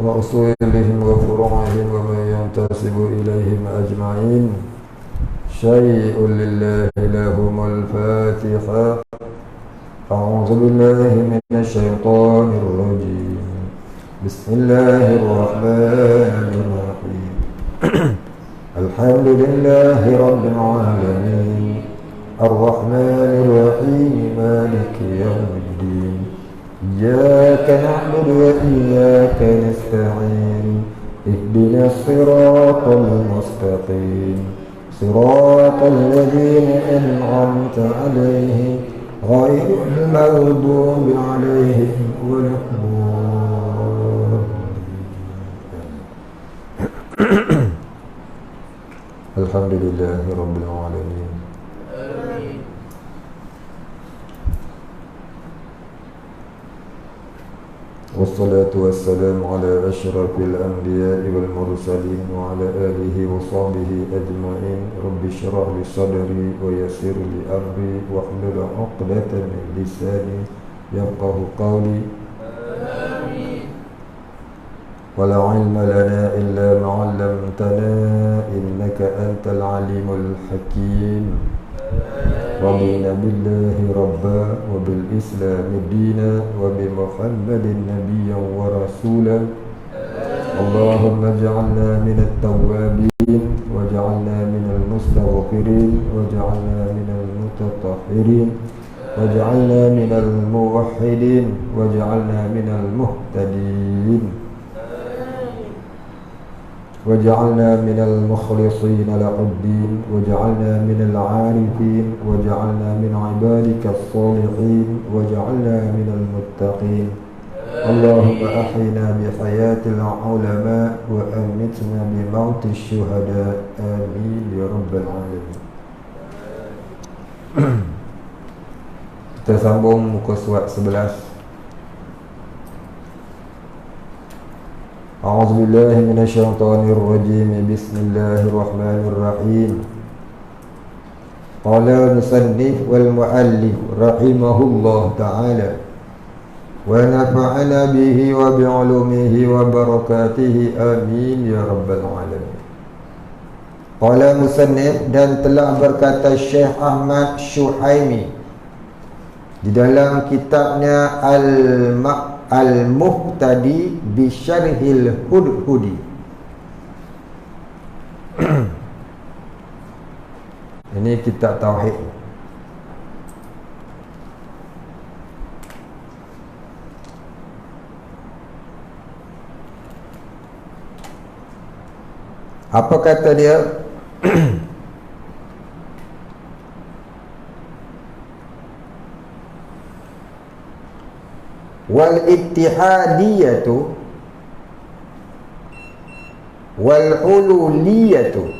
وأصولهم وفروعهم ومن ينتسب إليهم أجمعين. شيء لله لهم الفاتحة. أعوذ بالله من الشيطان الرجيم. بسم الله الرحمن الرحيم. الحمد لله رب العالمين الرحمن الرحيم مالك يوم الدين. إياك نعبد وإياك نستعين. اهدنا الصراط المستقيم صراط الذين أنعمت عليهم غير المغضوب عليهم ولا الضالين. الحمد لله رب العالمين. والصلاة والسلام على أشرف الأنبياء والمرسلين وعلى آله وصحبه أجمعين. رب اشرح لي صدري ويسر لي أمري واحلل عقدة من لساني يفقه قولي. ولا علم لنا إلا ما علمتنا إنك أنت العليم الحكيم. رضينا بالله ربا وبالإسلام دينا وبمحمد نبيا ورسولا. اللهم اجعلنا من التوابين واجعلنا من المستغفرين واجعلنا من المتطهرين واجعلنا من الموحدين واجعلنا من المهتدين وجعلنا من المخلصين له الدين وجعلنا من العارفين وجعلنا من عبادك الصالحين وجعلنا من المتقين. اللهم أحينا بحياة العلماء وأمتنا بموت الشهداء. آمين يا رب العالمين. Kita sambung muka surat 11. أعوذ بالله من الشيطان الرجيم. بسم الله الرحمن الرحيم. قال المصنف والمؤلف رحمه الله تعالى ونفعنا به وبعلومه وبركاته آمين يا رب العالمين. قال المصنف, dan telah berkata Syekh Ahmad Syuhaimi di dalam kitabnya Al-Muhtadi bi Syarhil Hudhudi. Ini kitab tauhid. Apa kata dia? Wal ittihadiyatu wal hululiyatu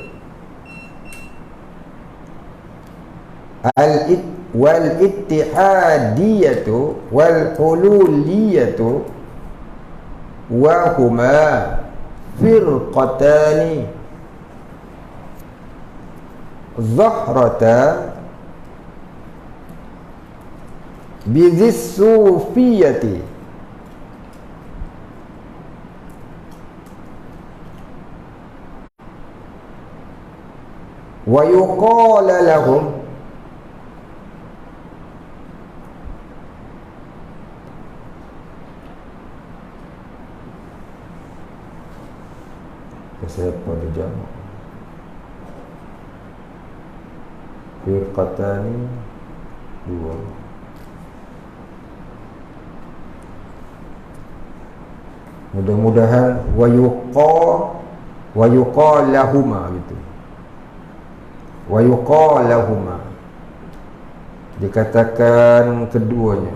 wal ittihadiyatu wal hululiyatu wa huma firqatani zahrata bizis sufiyati wa yuqala lahum siapa berjamaah firqatani dua. Mudah-mudahan wa yuqalahuma gitu. Wa yuqalahuma dikatakan keduanya.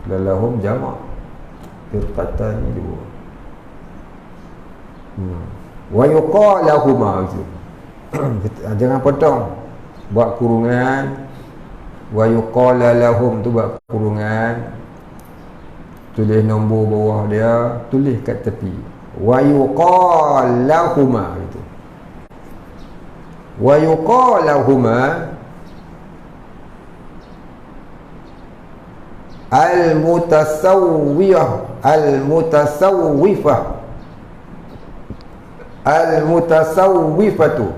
Lalahum jamak, firqatani dua. Wa yuqalahuma gitu. Jangan potong, buat kurungan. Wa yuqalalahum tu buat kurungan, tulis nombor bawah dia, tulis kat tepi wa yuqalahuma gitu. Wa yuqalahuma Al-mutasawwiyah, al-mutasawwifah, al-mutasawwifatu.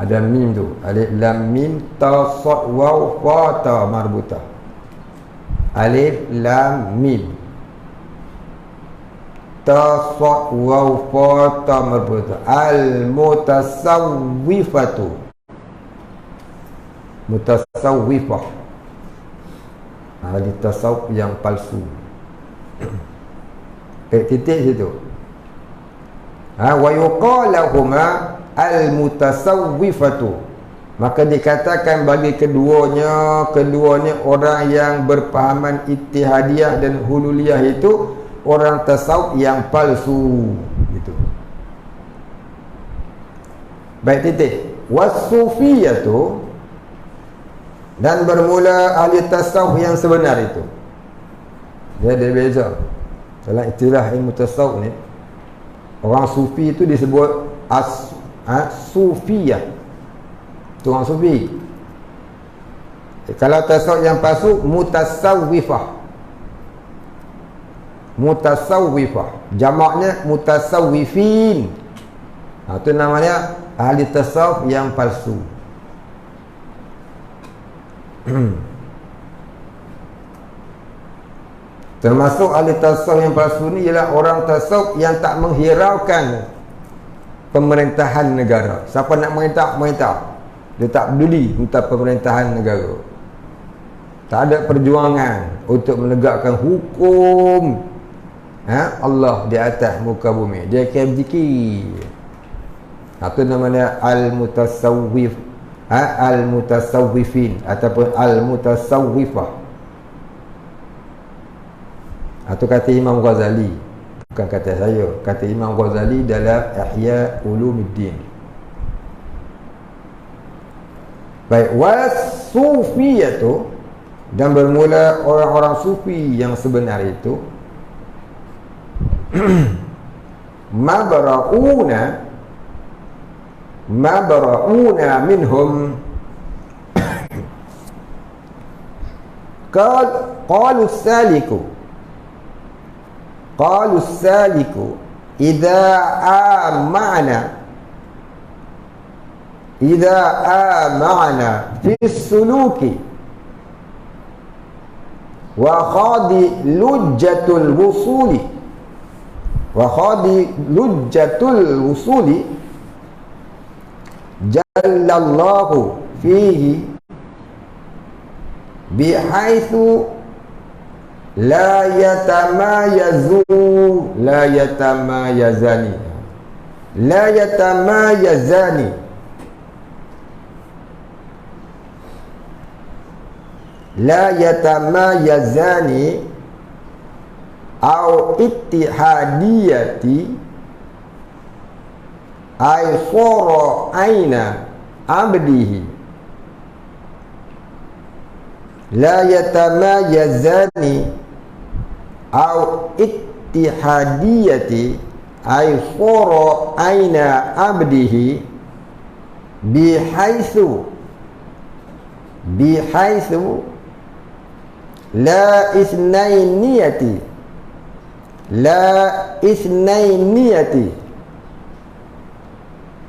Ada mim tu, alif lam mim ta sad waw fa ta marbutah. Alif lam mim ta sad waw fa ta marbutah. Al-mutasawwifatu, mutasawwifah, ahli tasawuf yang palsu. Titik situ. Wa yuqalahuma al-mutasawwifatu, maka dikatakan bagi keduanya orang yang berpahaman ittihadiyah dan hululiyah itu orang tasawuf yang palsu gitu. Baik, titik. Was-sufiyatu, dan bermula ahli tasawuf yang sebenar itu. Dia ada beza dalam istilah ilmu tasawuf ni. Orang sufi itu disebut sufiyah, itu orang sufi. Kalau tasawuf yang palsu, mutasawwifah, mutasawwifah, jamaknya mutasawwifin. Itu namanya ahli tasawuf yang palsu. Termasuk ahli tasawuf yang palsu ni ialah orang tasawuf yang tak menghiraukan pemerintahan negara. Siapa nak merintah, merintah. Dia tak peduli tentang pemerintahan negara. Tak ada perjuangan untuk menegakkan hukum Allah di atas muka bumi. Dia akan berzikir. Itu namanya al-mutasawwif, al-mutasawwifin ataupun al-mutasawwifah. Itu kata Imam Ghazali, bukan kata saya, kata Imam Ghazali dalam Ihya Ulumuddin. Baik, was-sufiyatu, dan bermula orang-orang sufi yang sebenar itu mabra'una minhum qalu saliku idza amana fi suluki wa khadi lujjatul wusuli jallallahu fihi bihaitsu la yatamayazani au ittihadiyati ay sara aina abdihi, la yatamayazani au ittihadiyati ay sara aina abdihi bihaitsu la isnainiyati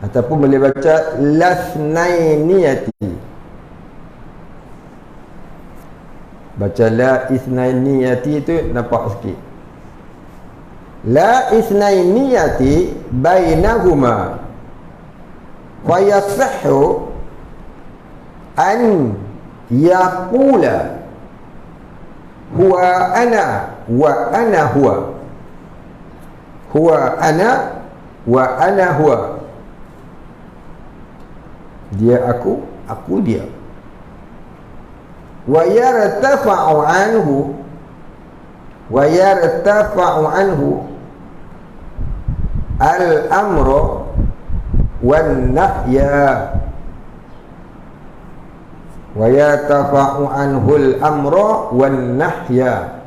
ataupun boleh baca lasnainiyati. Baca la isnainiyati itu nampak sikit. La isnainiyati bainahuma wa yasihhu an yaqula huwa ana wa ana huwa ana wa ana huwa. Dia aku, aku dia. Wa yartafa'u anhu al-amru wan nahya. Wa yartafa'u anhu al-amru wan nahya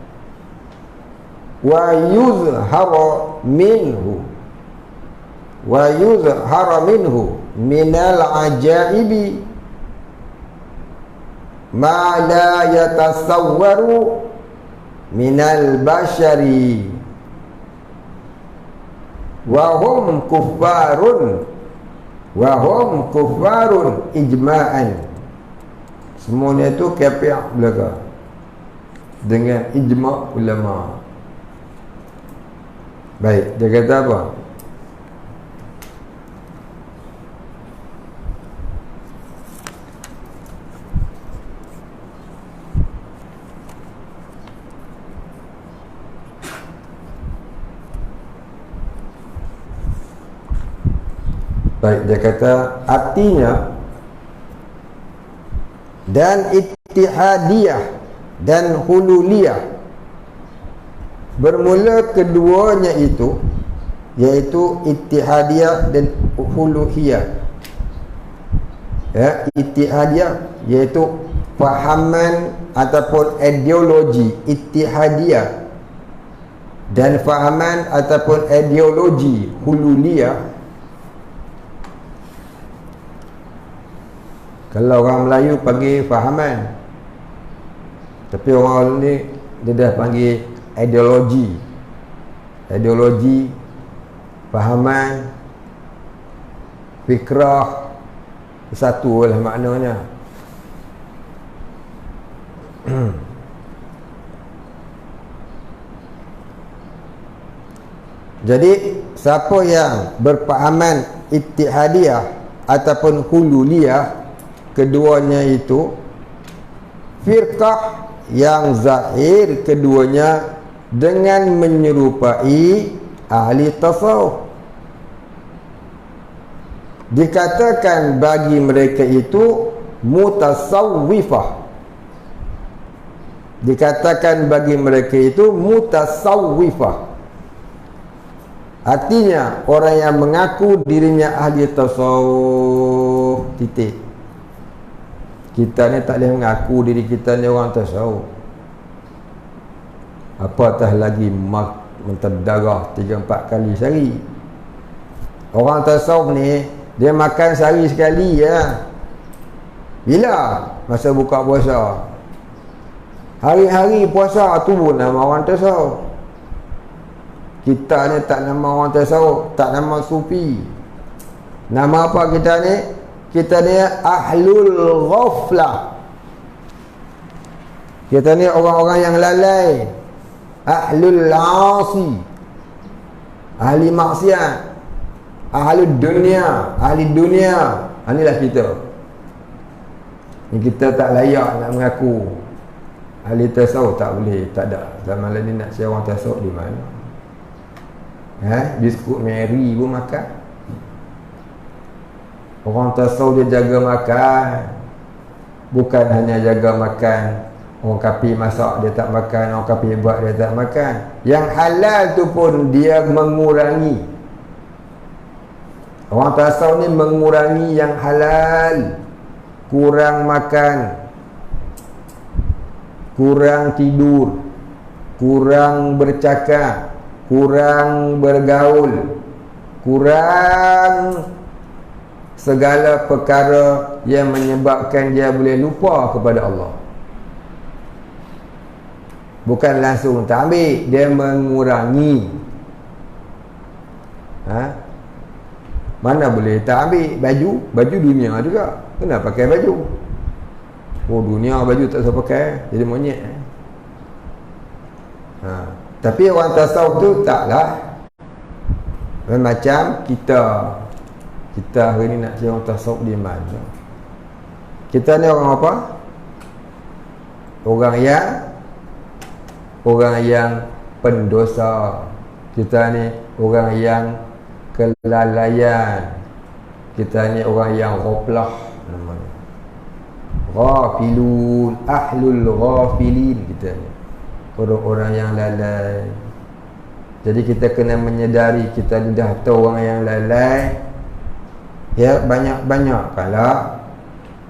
wa yuzharu minhu minal ajaibi ma la yatasawwaru minal bashari wa hum kuffarun ijma'an. Semuanya itu kafir belaka dengan ijma' ulama. Baik, dia kata apa? Baik, dia kata artinya dan ittihadiyah dan hululiyah, bermula keduanya itu, iaitu ittihadiyah dan hululiyah. Ya, ittihadiyah iaitu fahaman ataupun ideologi ittihadiyah, dan fahaman ataupun ideologi hululiyah. Kalau orang Melayu panggil fahaman, tapi orang ni dia dah panggil ideologi. Ideologi, fahaman, fikrah, satu lah maknanya. Jadi siapa yang berfahaman ittihadiyah ataupun hululiyah, keduanya itu firqah yang zahir keduanya dengan menyerupai ahli tasawuf. Dikatakan bagi mereka itu mutasawwifah. Dikatakan bagi mereka itu mutasawwifah. Artinya orang yang mengaku dirinya ahli tasawuf, titik. Kita ni tak boleh mengaku diri kita ni orang tasawuf, apatah lagi menterdarah 3-4 kali sehari. Orang tasawuf ni dia makan sehari sekali ya. Bila? Masa buka puasa. Hari-hari puasa tu pun nama orang tasawuf. Kita ni tak nama orang tasawuf, tak nama sufi. Nama apa kita ni? Kita ni ahlul ghaflah. Kita ni orang-orang yang lalai, ahlul asi, ahli maksiat, ahli dunia. Inilah kita. Ni kita tak layak nak mengaku ahli tasawuf, tak boleh, tak ada. Zaman ni nak cari orang tasawuf di mana? Biskut Mary pun makan. Orang tasawuf dia jaga makan. Bukan hanya jaga makan, orang kafir masak dia tak makan, orang kafir buat dia tak makan. Yang halal tu pun dia mengurangi. Orang tasawuf ni mengurangi yang halal. Kurang makan, kurang tidur, kurang bercakap, kurang bergaul, kurang segala perkara yang menyebabkan dia boleh lupa kepada Allah. Bukan langsung tak ambil, dia mengurangi. Mana boleh tak ambil baju dunia juga. Kena pakai baju. Oh, dunia baju tak usah pakai, jadi monyet. Tapi orang tasawuf tu taklah. Macam kita hari ni nak cari orang tasawuf di mana? Kita ni orang apa? Orang yang pendosa. Kita ni orang yang kelalaian. Kita ni orang yang ghaflah namanya. Ghafilun, ahlul ghafilin kita ni. Orang-orang yang lalai. Jadi kita kena menyedari kita ni dah tahu orang yang lalai. Ya, banyak-banyakkanlah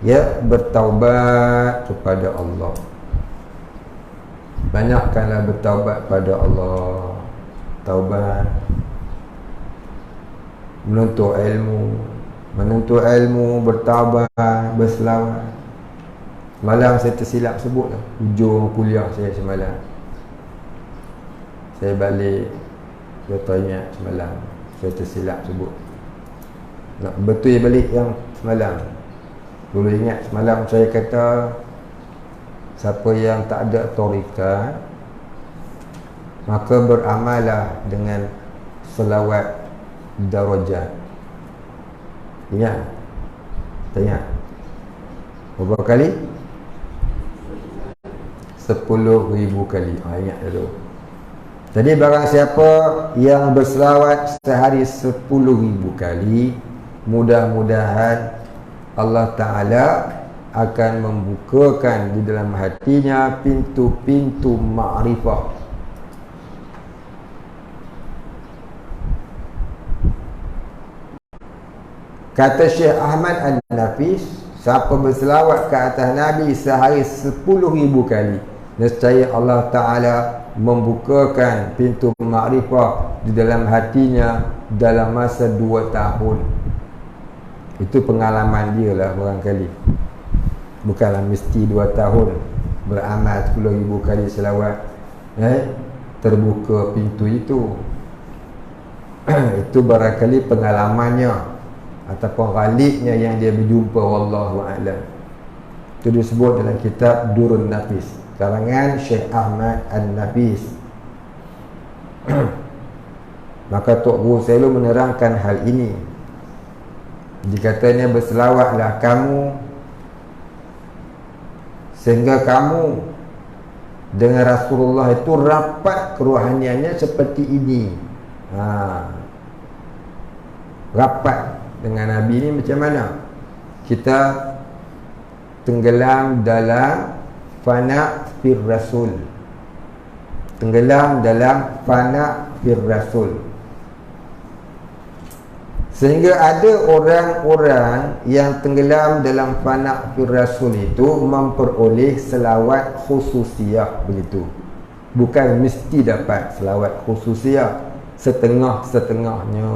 ya bertaubat kepada Allah. Banyakkanlah bertaubat kepada Allah. Taubat, menuntut ilmu, bertaubat, berselawat. Malam saya tersilap sebut lah, hujung kuliah saya semalam. Saya balik ke toilet semalam, saya tersilap sebut. Nak betul balik yang semalam. Dulu ingat semalam saya kata, siapa yang tak ada otorita, maka beramallah dengan selawat darajat. Ingat? Tak ingat? Berapa kali? 10,000 kali. Ingat dulu. Jadi barang siapa yang berselawat sehari 10,000 kali, mudah-mudahan Allah Ta'ala akan membukakan di dalam hatinya pintu-pintu ma'rifah. Kata Syekh Ahmad An-Nafis, siapa berselawat ke atas Nabi sehari 10,000 kali, nescaya Allah Ta'ala membukakan pintu makrifah di dalam hatinya dalam masa 2 tahun. Itu pengalaman dia lah barangkali. Bukanlah mesti 2 tahun beramal 10,000 kali selawat terbuka pintu itu. Itu barangkali pengalamannya ataupun ghalibnya yang dia berjumpa, wallahu a'lam. Itu disebut dalam kitab Durrun Nafis karangan Syekh Ahmad An-Nafis. Maka Tok Guru selalu menerangkan hal ini. Dikatanya berselawatlah kamu sehingga kamu dengan Rasulullah itu rapat kerohaniannya seperti ini. Rapat dengan Nabi ni macam mana? Kita tenggelam dalam fana fir rasul. Tenggelam dalam fana fir rasul. Sehingga ada orang-orang yang tenggelam dalam fana fir rasul itu memperoleh selawat khususiyah begitu. Bukan mesti dapat selawat khususiyah, setengah-setengahnya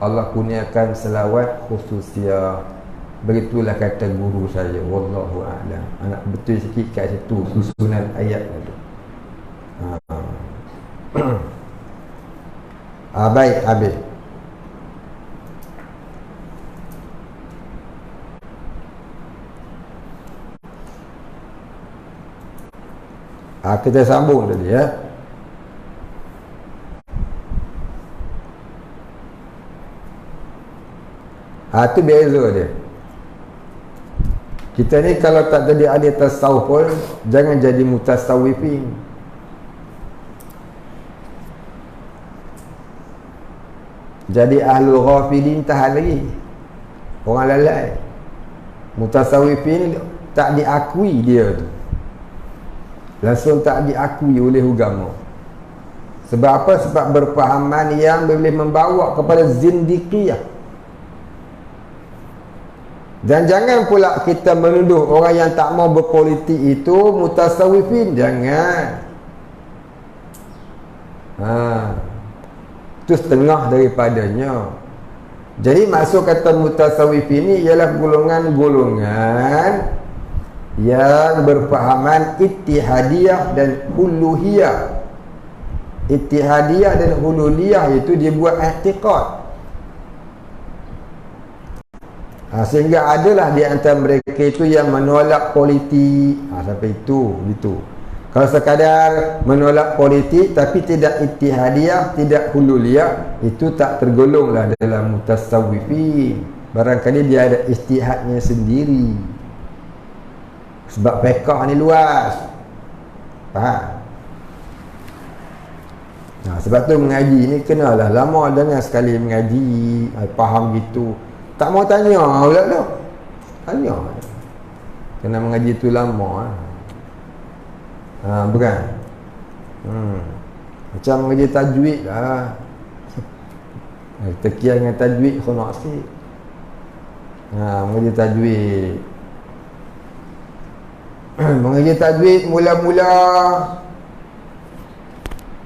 Allah kurniakan selawat khususiyah. Begitulah kata guru saya, wallahu a'lam. Anak betul sikit kat situ susunan ayat tadi. Baik, habis. Kita sambung tadi ya. Itu beza dia. Kita ni kalau tak jadi ahli tasawuf pun jangan jadi mutasawwifin. Jadi ahlul ghafilin tahan lagi. Orang lalai. Mutasawwifin tak diakui dia tu. Langsung tak diakui oleh agama. Sebab apa? Sebab berpahaman yang boleh membawa kepada zindiqiyah. Dan jangan pula kita menuduh orang yang tak mau berpolitik itu mutasawwifin. Jangan. Itu setengah daripadanya. Jadi maksud kata mutasawwifin ini ialah golongan-golongan yang berpahaman ittihadiyah dan uluhiyah. Ittihadiyah dan uluhiyah itu dia buat i'tiqad. Sehingga adalah di antara mereka itu yang menolak politik. Sampai itu gitu. Kalau sekadar menolak politik tapi tidak ittihadiyah, tidak hululiyah, itu tak tergolonglah dalam mutasawwifin. Barangkali dia ada ijtihadnya sendiri. Sebab fiqh ni luas. Faham? Sebab tu mengaji ni kenalah lama dengan sekali mengaji, faham gitu. Tak mau tanya pula tu. Tanya. Kena mengaji tu lama. Bukan? Macam mengaji tajwid lah. Tekian dengan tajwid khonak sikit. Mengaji tajwid. Mengaji tajwid mula-mula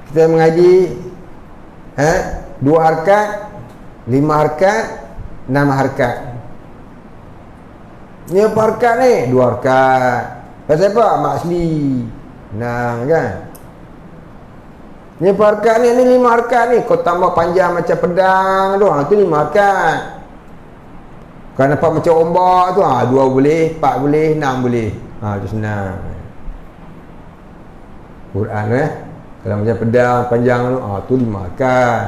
kita mengaji 2 harakat, 5 harakat, 6 harakat. Ni apa harakat ni? 2 harakat. Pasal apa? Mak asli. Nah kan. Ni harkat ni 5 harkat ni. Kau tambah panjang macam pedang tu. Tu 5 harkat. Kau nampak macam ombak tu. 2 boleh, 4 boleh, 6 boleh. Tu senang. Quran tu Kalau macam pedang panjang tu, tu 5 harkat.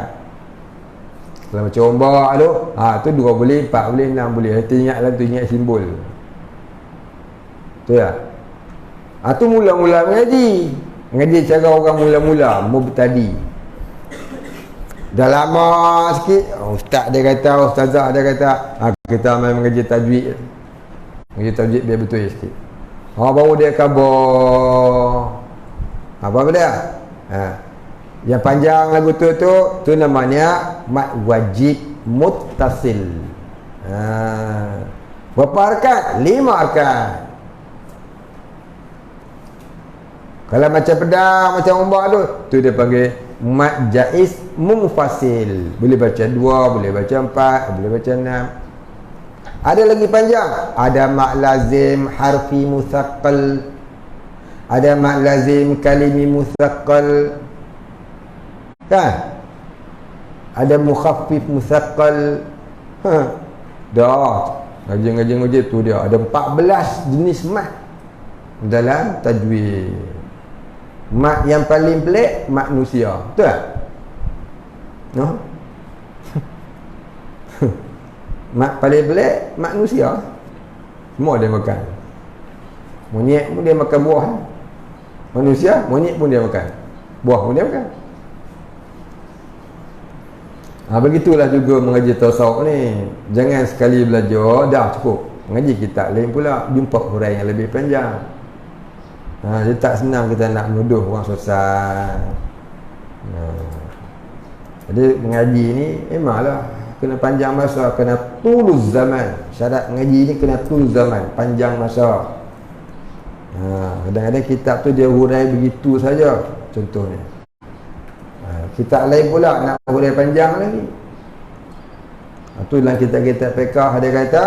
Kalau macam ombak tu, tu 2 boleh, 4 boleh, 6 boleh. Kita ingatlah tu, ingat simbol. Tu ya. Tu mula-mula mengaji. Mengaji cara orang mula-mula, mubtadi. Dah lama sikit, ustaz dia kata, ustazah dia kata, kita main mengaji tajwid. Mengaji tajwid biar betul sikit. Baru dia khabar. Apa dia? Yang panjang lagu tu namanya mad wajib muttasil. Berapa harkat? 5 harkat. Kalau macam pedang, macam ombak tu dia panggil mad jaiz munfasil. Boleh baca 2, boleh baca 4, boleh baca 6. Ada lagi panjang. Ada mad lazim harfi musaqqal. Ada mad lazim kalimi musaqqal. Kan? Ada mukhaffif musaqqal. Dah. Ngaji tu dia. Ada 14 jenis mad dalam tajwid. Mat yang paling pelik manusia. Betul tak? Mat paling pelik manusia. Semua dia makan. Monyet pun dia makan buah. Manusia, monyet pun dia makan. Buah pun dia makan. Begitulah juga mengaji tasawuf ni. Jangan sekali belajar dah cukup. Mengaji kitab lain pula, jumpa huraian yang lebih panjang. Dia tak senang kita nak menuduh orang susah. Jadi mengaji ni memanglah kena panjang masa, kena tulus zaman. Syarat mengaji ni kena tulus zaman, panjang masa. Kadang-kadang kitab tu dia hurai begitu saja. Contohnya kitab lain pula nak hurai panjang lagi. Tu dalam kitab-kitab fiqh dia kata,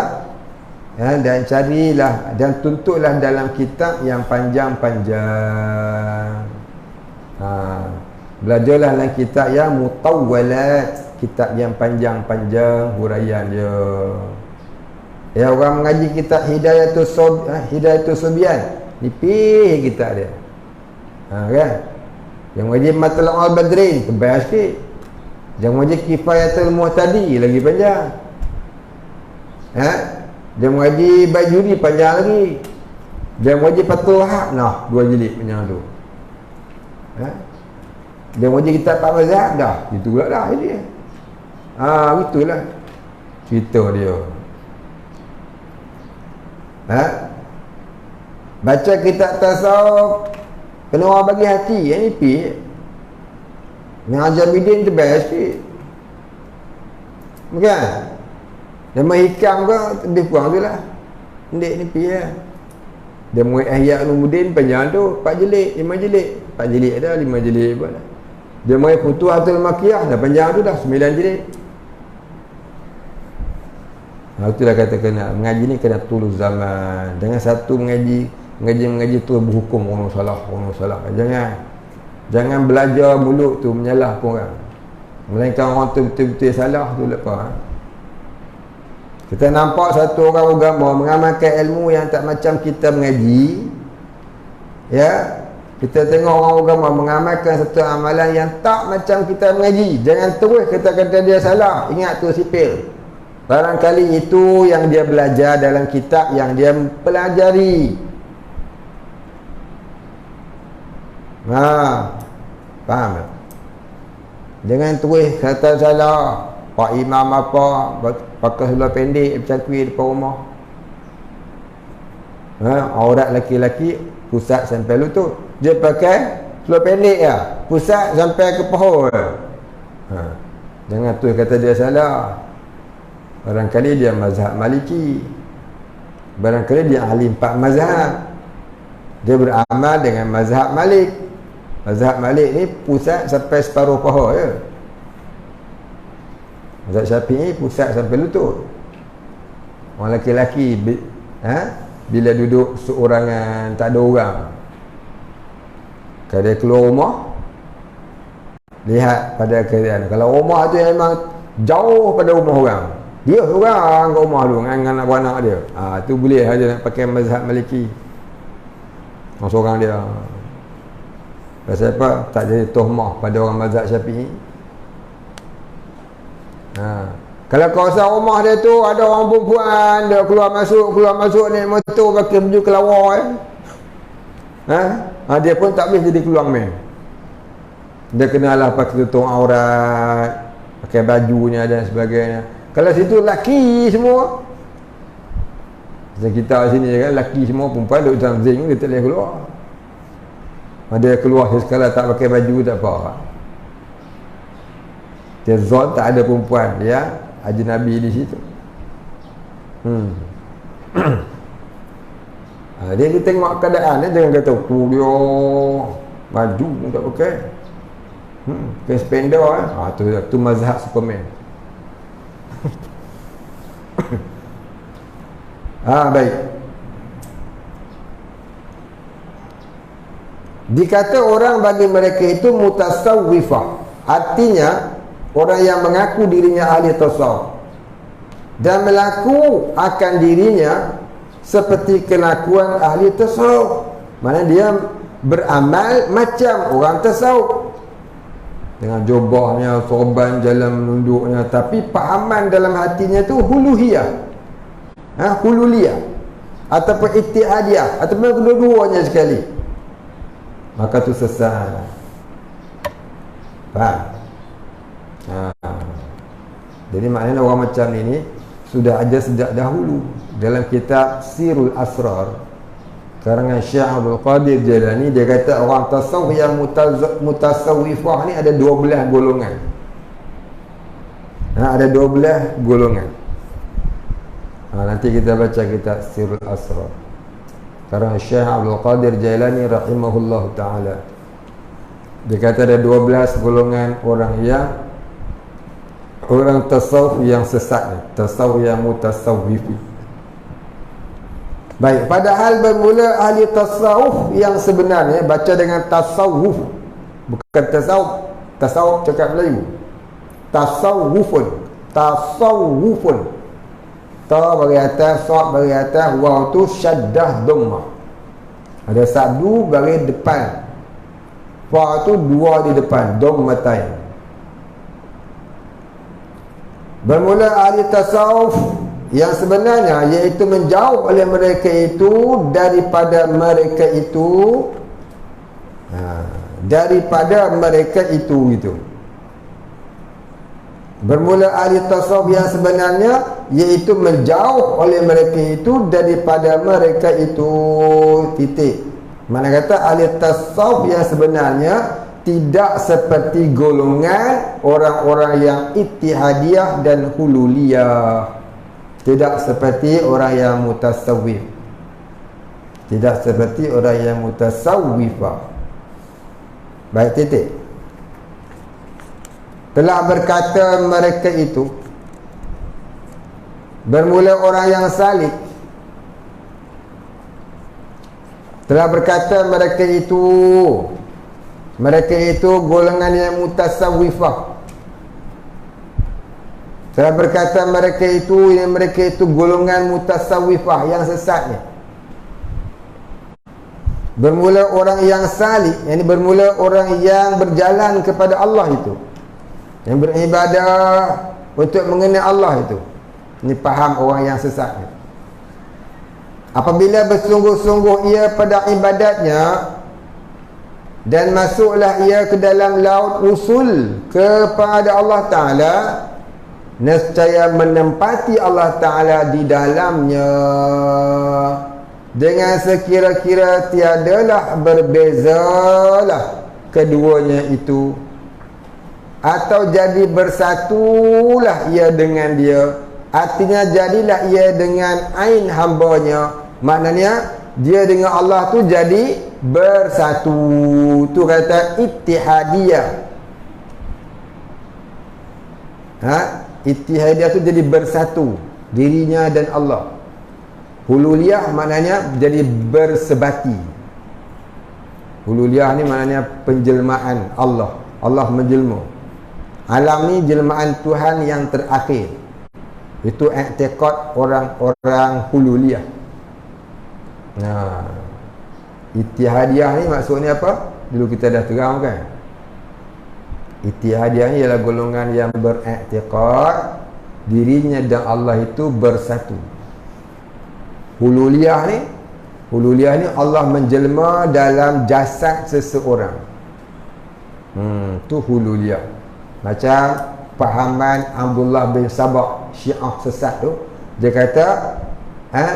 dan carilah dan tuntutlah dalam kitab yang panjang-panjang. Belajarlah dalam kitab yang mutawwalat, kitab yang panjang-panjang huraian dia. Orang mengaji kitab Hidayatus Subyan, nipih kitab dia. Kan? Yang mengaji Matla'ul Badrin tebal sikit. Yang mengaji Kifayatul Muhtadi lagi panjang. Dia mengaji Bajuri panjang lagi. Dia mengaji Fathul Wahab, 2 jilid panjang tu. Dia mengaji kitab Pak Mazhab, dah itulah dah dia. Itulah cerita dia. Baca kitab tasawuf kena orang bagi hati. Yang ni pi Mengajar bidin tu best sikit. Bukan? Dia hikam ke lebih kurang tu lah. Ndek ni pi lah. Dia murid Ihya Ulumuddin panjang tu 4 jilid, 5 jilid. 4 jilid ada, 5 jilid pun lah. Dia murid Futuhatul Makkiyah dah panjang tu dah 9 jilid. Itulah kata kena mengaji ni kena tulus zaman. Jangan satu mengaji tu berhukum orang salah. Jangan belajar mulut tu menyalahkan orang. Melainkan orang tu betul-betul salah tu lepas. Kita nampak satu orang agama mengamalkan ilmu yang tak macam kita mengaji. Kita tengok orang agama mengamalkan satu amalan yang tak macam kita mengaji. Jangan terus kita kata dia salah. Ingat tu sipil. Barangkali itu yang dia belajar dalam kitab yang dia pelajari. Faham tak? Jangan terus kata salah. Pak Imam apa pakai seluar pendek bercakui depan rumah. Aurat laki-laki pusat sampai lutut. Dia pakai seluar pendek pusat sampai ke paha. Jangan terus kata dia salah. Barangkali dia mazhab Maliki. Barangkali dia ahli 4 mazhab. Dia beramal dengan mazhab Malik. Mazhab Malik ni pusat sampai separuh paha je. Mazhab Syafi'i pusat sampai lutut. Orang lelaki-lelaki bila duduk seorangan, tak ada orang, kalau dia keluar rumah, lihat pada keadaan. Kalau rumah tu memang jauh pada rumah orang, dia seorang kat rumah tu dengan anak beranak dia, tu boleh aja nak pakai mazhab Maliki, seorang dia. Pasal apa? Tak jadi tuhmah pada orang mazhab Syafi'i. Kalau kawasan rumah dia tu ada orang perempuan, dia keluar masuk naik motor pakai baju kelawar dia pun tak boleh jadi keluar main. Dia kenalah pakai tutup aurat, pakai bajunya dan sebagainya. Kalau situ laki semua, macam kita sini kan, laki semua, perempuan duduk dalam zing, dia tak boleh keluar. Dia keluar sekali tak pakai baju tak apa. Dia zon tak ada perempuan, dia ajnabi di situ. Dia tengok keadaan dia, jangan kata dia baju tak pakai, pakai spender tu mazhab Superman. Baik. Dikata orang bagi mereka itu mutasawwifah, artinya orang yang mengaku dirinya ahli tasawuf dan melaku akan dirinya seperti kelakuan ahli tasawuf. Mana dia beramal macam orang tasawuf, dengan jubahnya, sorban, jalan menunduknya, tapi pahaman dalam hatinya tu huluhiyah, hululiyah ataupun ittihadiyah, ataupun kedua-duanya sekali, maka tu sesat. Faham? Jadi maknanya orang macam ini sudah ada sejak dahulu. Dalam kitab Sirul Asrar karangan Syekh Abdul Qadir Jailani, dia kata orang tasawuf yang mutasawwifah ni ada 12 golongan. Ada 12 golongan. Nanti kita baca kitab Sirul Asrar karangan Syekh Abdul Qadir Jailani rahimahullah ta'ala. Dia kata ada 12 golongan orang tasawuf yang sesat, tasawuf yang mutasawwifi. Baik, padahal bermula ahli tasawuf yang sebenarnya, baca dengan tasawuf, bukan tasawuf cakap Melayu, tasawufun, ta bagi atas, sa bagi atas, waw tu syaddah dhammah, ada satu bagi depan, fa tu dua di depan, dhammatain. Bermula ahli tasawuf yang sebenarnya, iaitu menjauh oleh mereka itu daripada mereka itu, gitu. Bermula ahli tasawuf yang sebenarnya, iaitu menjauh oleh mereka itu daripada mereka itu, titik. Mana kata ahli tasawuf yang sebenarnya tidak seperti golongan orang-orang yang ittihadiyah dan hululiyah. Tidak seperti orang yang mutasawwif, tidak seperti orang yang mutasawwifah. Baik, titik. Telah berkata mereka itu, bermula orang yang salik, telah berkata mereka itu golongan yang mutasawwifah. Telah berkata mereka itu golongan mutasawwifah yang sesatnya. Bermula orang yang salik, yakni bermula orang yang berjalan kepada Allah itu, yang beribadah untuk mengenal Allah itu. Ini faham orang yang sesatnya. Apabila bersungguh-sungguh ia pada ibadatnya dan masuklah ia ke dalam laut usul kepada Allah Ta'ala, nescaya menempati Allah Ta'ala di dalamnya dengan sekira-kira tiadalah berbezalah keduanya itu, atau jadi bersatulah ia dengan dia. Artinya jadilah ia dengan ain hambanya, maknanya dia dengan Allah tu jadi bersatu. Tu kata ittihadiyah. Ittihadiyah tu jadi bersatu dirinya dan Allah. Hululiyah maknanya jadi bersebati. Hululiyah ni maknanya penjelmaan Allah. Allah menjelma. Alam ni jelmaan Tuhan yang terakhir. Itu i'tiqad orang-orang hululiyah. Nah, Ittihadiyah ni maksudnya apa? Dulu kita dah terang kan. Ittihadiyah ni ialah golongan yang beriktikad dirinya dan Allah itu bersatu. Hululiyah ni Allah menjelma dalam jasad seseorang. Tu hululiyah. Macam pahaman Abdullah bin Sabah Syiah sesat tu, dia kata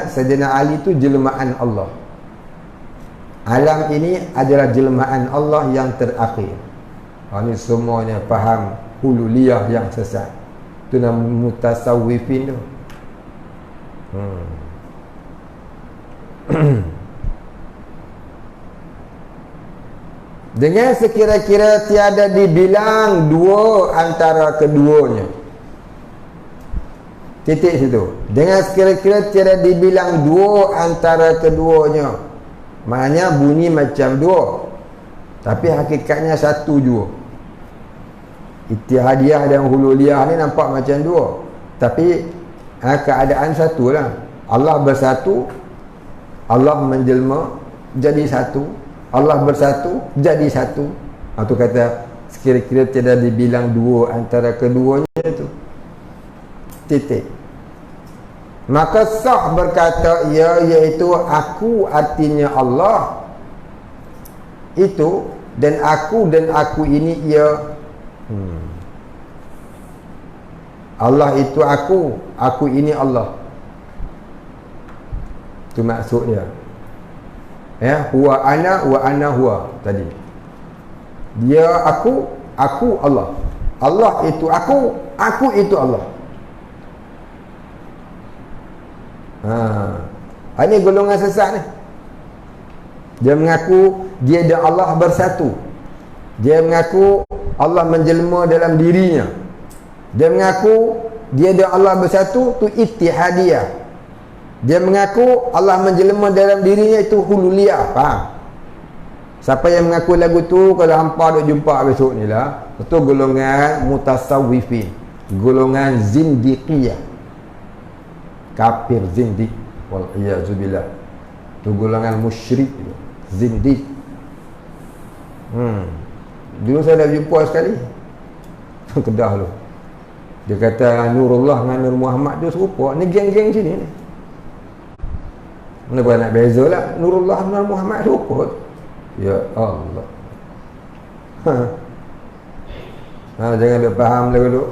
Sayyidina Ali tu jelmaan Allah. Alam ini adalah jelmaan Allah yang terakhir. Ini semuanya faham hululiyah yang sesat. Itu nama mutasawwifin tu. Dengan sekira-kira tiada dibilang dua antara keduanya. Titik situ. Dengan sekira-kira tiada dibilang dua antara keduanya. Maknanya bunyi macam dua, tapi hakikatnya satu jua. Ittihadiyah dan hululiyah ni nampak macam dua, tapi keadaan satu lah. Allah bersatu, Allah menjelma jadi satu, Allah bersatu jadi satu. Itu kata sekira-kira tiada dibilang dua antara keduanya tu. Titik. Maka sah berkata ia, iaitu aku artinya Allah itu, dan aku ini ia. Allah itu aku ini Allah. Itu maksud dia. Ya, huwa ana wa ana huwa tadi. Dia aku Allah. Allah itu aku itu Allah. Ini golongan sesat ni. Dia mengaku dia dan Allah bersatu. Dia mengaku Allah menjelma dalam dirinya. Dia mengaku dia dan Allah bersatu, tu ittihadiyah. Dia mengaku Allah menjelma dalam dirinya, itu hululiyah. Faham? Siapa yang mengaku lagu tu, kalau hampa duk jumpa besok ni lah, itu golongan mutasawwifin, golongan zindiqiyah, kafir zindiq, wal-iyazubillah. Itu golongan musyrik, zindiq. Dulu saya dah jumpa sekali Kedah tu. Dia kata Nurullah dengan Nur Muhammad tu serupa. Ni geng-geng sini ni. Mana boleh nak beza lah. Nurullah dengan Muhammad serupa. Ya Allah. Jangan dia faham lagu tu.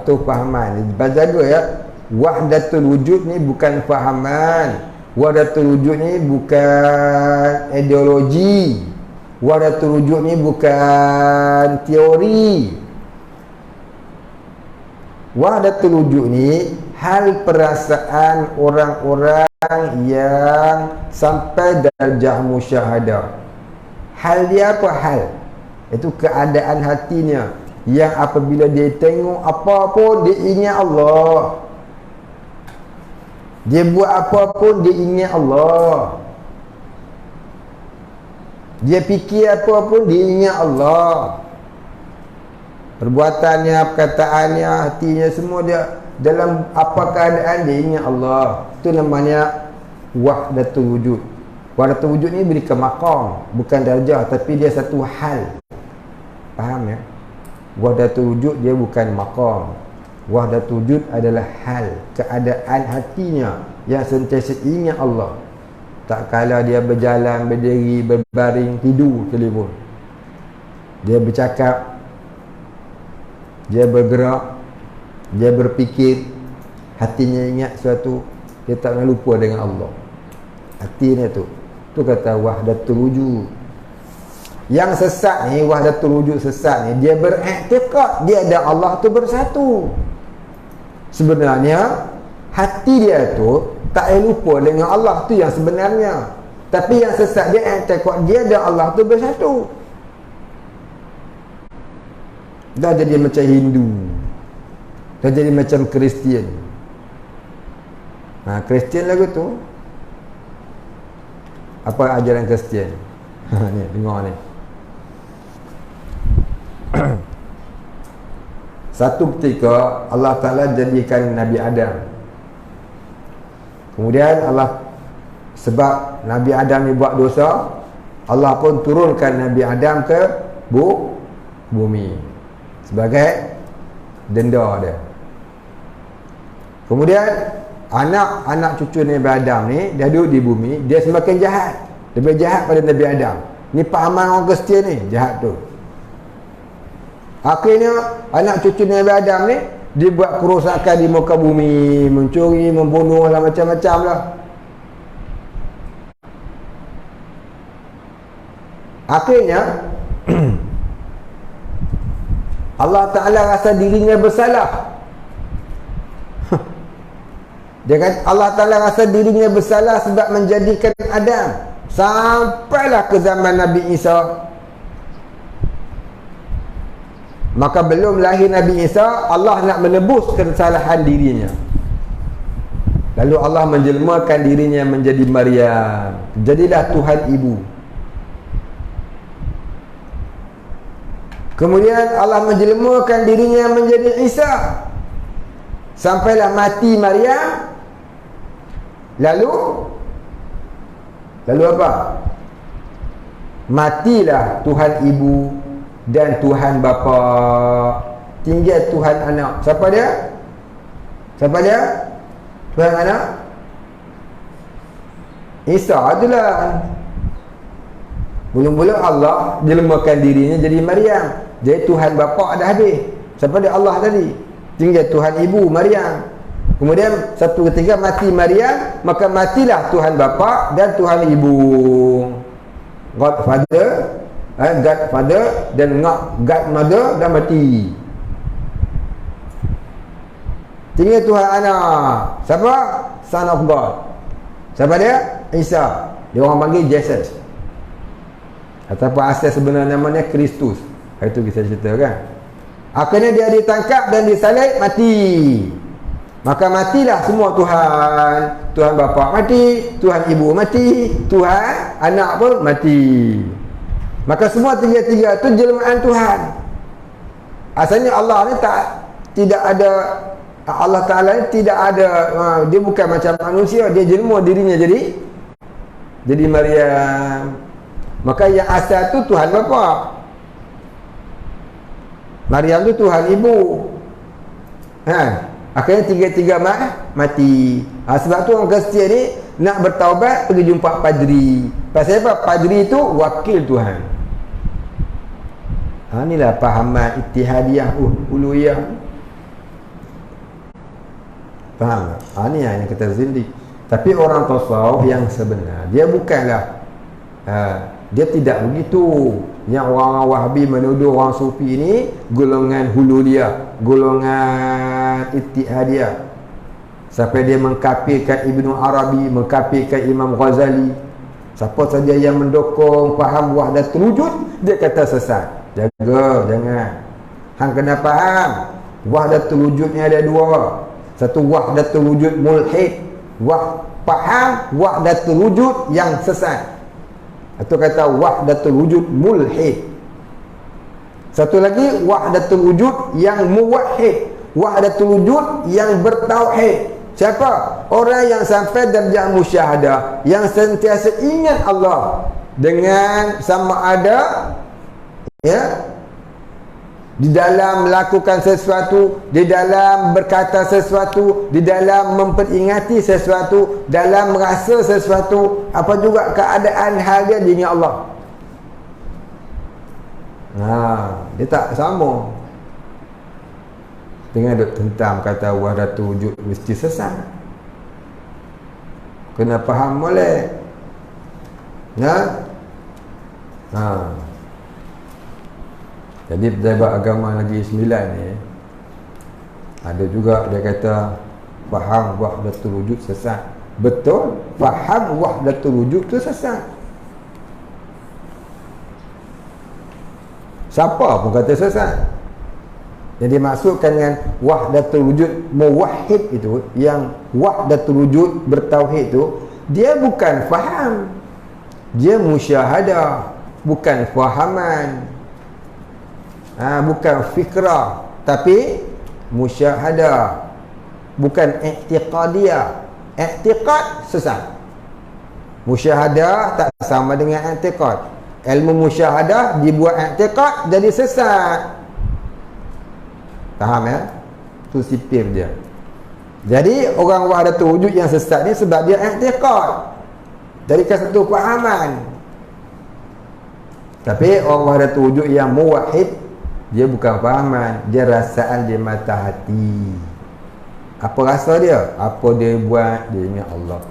Tu fahaman. Jaga ya. Wahdatul wujud ni bukan fahaman. Wahdatul wujud ni bukan ideologi. Wahdatul wujud ni bukan teori. Wahdatul wujud ni hal perasaan orang-orang yang sampai darjah musyahadah. Hal dia apa hal? Itu keadaan hatinya yang apabila dia tengok apa pun dia ingat Allah. Dia buat apa pun dia ingat Allah. Dia fikir apa pun dia ingat Allah. Perbuatannya, perkataannya, hatinya, semua dia dalam apa keadaan dia ingat Allah. Itu namanya wahdatul wujud. Wahdatul wujud ni beri ke maqam, bukan darjah, tapi dia satu hal. Faham ya? Wahdatul wujud dia bukan maqam. Wahdatul wujud adalah hal, keadaan hatinya yang sentiasa ingat Allah. Tak kala dia berjalan, berdiri, berbaring, tidur telefon. Dia bercakap, dia bergerak, dia berfikir, hatinya ingat sesuatu, dia tak nak lupa dengan Allah. Hatinya tu kata wahdatul wujud. Yang sesat ni, wahdatul wujud sesat ni, dia beriktikad dia dan Allah tu bersatu. Sebenarnya hati dia tu tak boleh lupa dengan Allah, tu yang sebenarnya. Tapi yang sesat dia iktikad dia dan Allah tu bersatu. Dah jadi macam Hindu, dah jadi macam Kristian. Kristian lagu tu. Apa ajaran Kristian? Ni, dengar ni. Satu ketika Allah Ta'ala jadikan Nabi Adam. Kemudian Allah, sebab Nabi Adam ni buat dosa, Allah pun turunkan Nabi Adam ke bumi sebagai denda dia. Kemudian anak cucu Nabi Adam ni dia duduk di bumi, dia semakin jahat, lebih jahat pada Nabi Adam. Ni pahaman orang Kristian ni, jahat tu. Akhirnya anak cucu Nabi Adam ni dibuat kerosakan di muka bumi, mencuri, membunuh lah, macam-macam lah. Akhirnya Allah Ta'ala rasa dirinya bersalah. Dia kata Allah Ta'ala rasa dirinya bersalah sebab menjadikan Adam. Sampailah ke zaman Nabi Isa. Maka belum lahir Nabi Isa, Allah nak menebus kesalahan dirinya. Lalu Allah menjelmakan dirinya menjadi Maryam. Jadilah Tuhan Ibu. Kemudian Allah menjelmakan dirinya menjadi Isa. Sampailah mati Maryam. Lalu apa? Matilah Tuhan Ibu dan Tuhan Bapa, tinggal Tuhan Anak. Siapa dia? Tuhan Anak? Isa itulah. Mula-mula Allah jelmakan dirinya jadi Maryam. Jadi Tuhan Bapa dah habis. Siapa dia? Allah tadi. Tinggal Tuhan Ibu Maryam. Kemudian satu ketika mati Maryam, maka matilah Tuhan Bapa dan Tuhan Ibu. Godfather dan Godmother dah mati. Tinggal Tuhan Anak. Siapa? Son of God. Siapa dia? Isa. Dia orang panggil Jesus. Ataupun asal sebenarnya namanya Kristus. Itu kita ceritakan. Akhirnya dia ditangkap dan disalib, mati. Maka matilah semua Tuhan. Tuhan Bapa mati, Tuhan Ibu mati, Tuhan Anak pun mati. Maka semua tiga-tiga itu jelmaan Tuhan. Asalnya Allah ni tidak ada, Allah Ta'ala ni tidak ada, dia bukan macam manusia. Dia jelma dirinya jadi Maryam. Maka yang asal tu Tuhan Bapa, Maryam tu Tuhan Ibu. Akhirnya tiga-tiga mati. Sebab tu orang Kristian ni nak bertaubat pergi jumpa padri. Pasal apa? Padri tu wakil Tuhan. Inilah pahaman ittihadiyah uluhiyah. Faham tak? Ni yang kata zindik. Tapi orang tasawuf yang sebenar, dia bukanlah dia tidak begitu. Yang orang Wahabi menuduh orang Sufi ni golongan hululiyah, golongan ittihadiyah. Sampai dia mengkafirkan Ibnu Arabi, mengkafirkan Imam Ghazali. Siapa saja yang mendukung faham wahdatul wujud, dia kata sesat. Jaga, jangan. Hang kena faham, wahdatul wujud ni ada dua. Satu wahdatul wujud mulhid, faham wahdatul wujud yang sesat. Atau kata wahdatul wujud mulhid. Satu lagi wahdatul wujud yang muwahhid, wahdatul wujud yang bertauhid. Siapa? Orang yang sampai darjah musyahadah, yang sentiasa ingat Allah dengan sama ada di dalam melakukan sesuatu, di dalam berkata sesuatu, di dalam memperingati sesuatu, dalam merasa sesuatu, apa juga keadaan hal dia ingat Allah. Dia tak sama dengan duk tentam kata wahdatul wujud mesti sesat. Kena faham boleh. Jadi pejabat agama Negeri Sembilan ni ada juga dia kata faham wahdatul wujud sesat. Betul, faham wahdatul wujud tu sesat. Siapa pun kata sesat. Jadi maksudkan dengan wahdatul wujud, muwahhid itu, yang wahdatul wujud bertauhid itu, dia bukan faham, dia musyahadah, bukan fahaman, bukan fikrah, tapi musyahadah, bukan i'tiqadiyah. I'tiqad sesat, musyahadah tak sama dengan i'tiqad. Ilmu musyahadah dibuat i'tiqad jadi sesat. Faham ya? Tu sipir dia. Jadi orang wahdatul wujud yang sesat ni sebab dia i'tiqad, dari satu fahaman. Tapi orang wahdatul wujud yang muwahhid, dia bukan fahaman, dia rasaan di mata hati. Apa rasa dia? Apa dia buat, dia ingat Allah.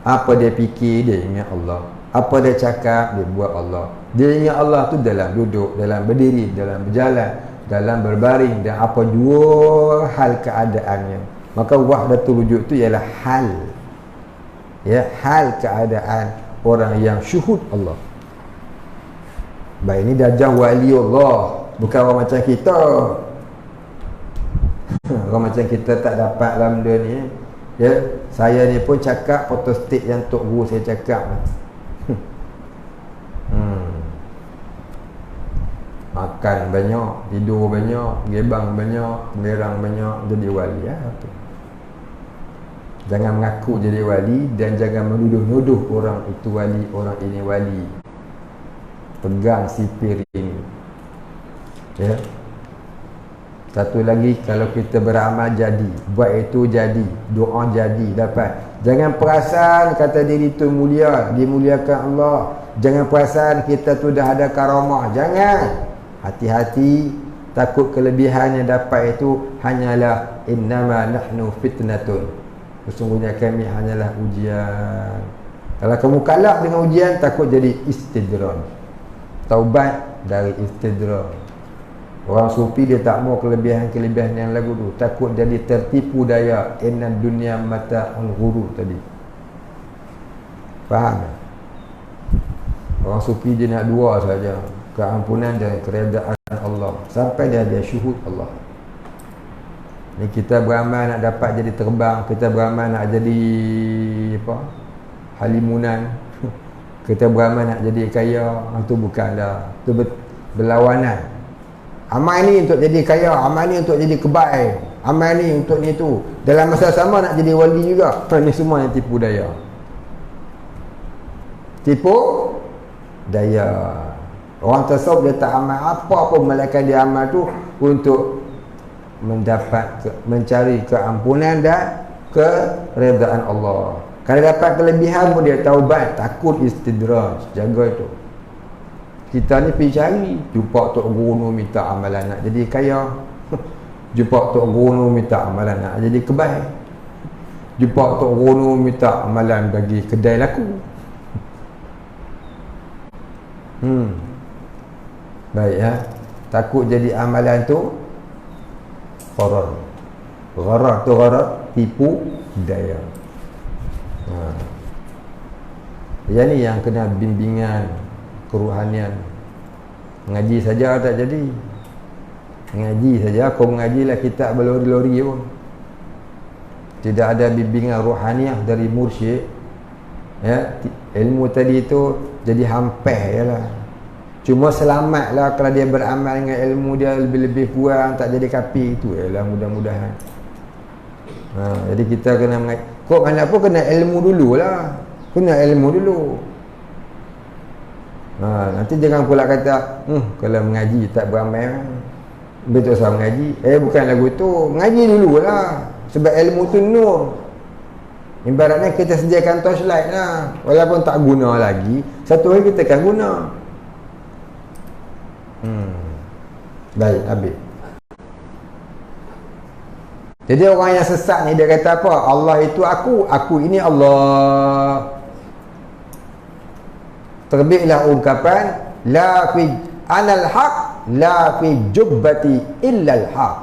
Apa dia fikir, dia ingat Allah. Apa dia cakap, dia buat Allah. Dia ingat Allah tu dalam duduk, dalam berdiri, dalam berjalan, dalam berbaring, dan apa dua hal keadaannya. Maka wahdatul wujud tu ialah hal, ya, hal keadaan orang yang syuhud Allah. Baik, ini darjah wali Allah, bukan orang macam kita. Orang macam kita tak dapat dalam benda ni. Ya, saya ni pun cakap photostat yang tok guru saya cakap. Makan banyak, tidur banyak, gebang banyak, merang banyak, jadi wali apa? Jangan mengaku jadi wali dan jangan menuduh-nuduh orang itu wali, orang ini wali. Pegang sipir ini. Ya. Satu lagi, kalau kita beramal jadi, buat itu jadi, doa jadi, dapat. Jangan perasan kata diri itu mulia, dimuliakan Allah. Jangan perasan kita tu dah ada karamah. Jangan. Hati-hati, takut kelebihan yang dapat itu hanyalah innama nahnu fitnatun. Sesungguhnya kami hanyalah ujian. Kalau kamu kalah dengan ujian, takut jadi istidraj. Taubat dari istidraj. Orang sufi dia tak mau kelebihan-kelebihan yang lagu tu, takut jadi tertipu daya. Inna dunya mata'ul ghurur tadi. Faham tak? Orang sufi dia nak dua saja, keampunan dan keredaan Allah, sampai dia syuhud Allah. Ni kita beramal nak dapat jadi terbang, kita beramal nak jadi apa? Halimunan. Kita beramal nak jadi kaya, itu bukanlah, itu berlawanan. Amal ni untuk jadi kaya, amal ni untuk jadi kebaik, amal ni untuk ni tu. Dalam masa sama nak jadi wali juga. Ni semua yang tipu daya. Tipu daya. Orang tasawuf dia tak amal apa pun, melainkan dia amal tu untuk mendapat mencari keampunan dan keredaan Allah. Kalau dapat kelebihan pun dia taubat, takut istidraj. Jaga itu. Kita ni pergi cari, jumpa Tok Guru minta amalan nak jadi kaya, jumpa Tok Guru minta amalan nak jadi kebaik, jumpa Tok Guru minta amalan bagi kedai laku. Baik ya. Takut jadi amalan tu gharar. Gharar tu gharar, tipu daya. Yang ni yang kena bimbingan keruhanian. Ngaji saja tak jadi. Ngaji saja, kau mengajilah kitab berlori-lori pun, tidak ada bimbingan rohaniah dari mursyid, ya, ilmu tadi tu jadi hampir je lah. Cuma selamatlah kalau dia beramal dengan ilmu dia lebih-lebih kurang, tak jadi kapi. Itu ialah mudah-mudahan. Jadi kita kena kok kenapa kena ilmu dululah. Kena ilmu dulu. Nanti jangan pula kata kalau mengaji tak beramal, betul saya mengaji. Bukan lagu tu. Mengaji dululah. Sebab ilmu tu nur. Ibaratnya kita sediakan torchlight lah. Walaupun tak guna lagi, satu hari kita akan guna. Baik, habis. Jadi orang yang sesat ni dia kata apa? Allah itu aku ini Allah. Terbitlah ungkapan la fi anal haq la fi jubbati illa al haq.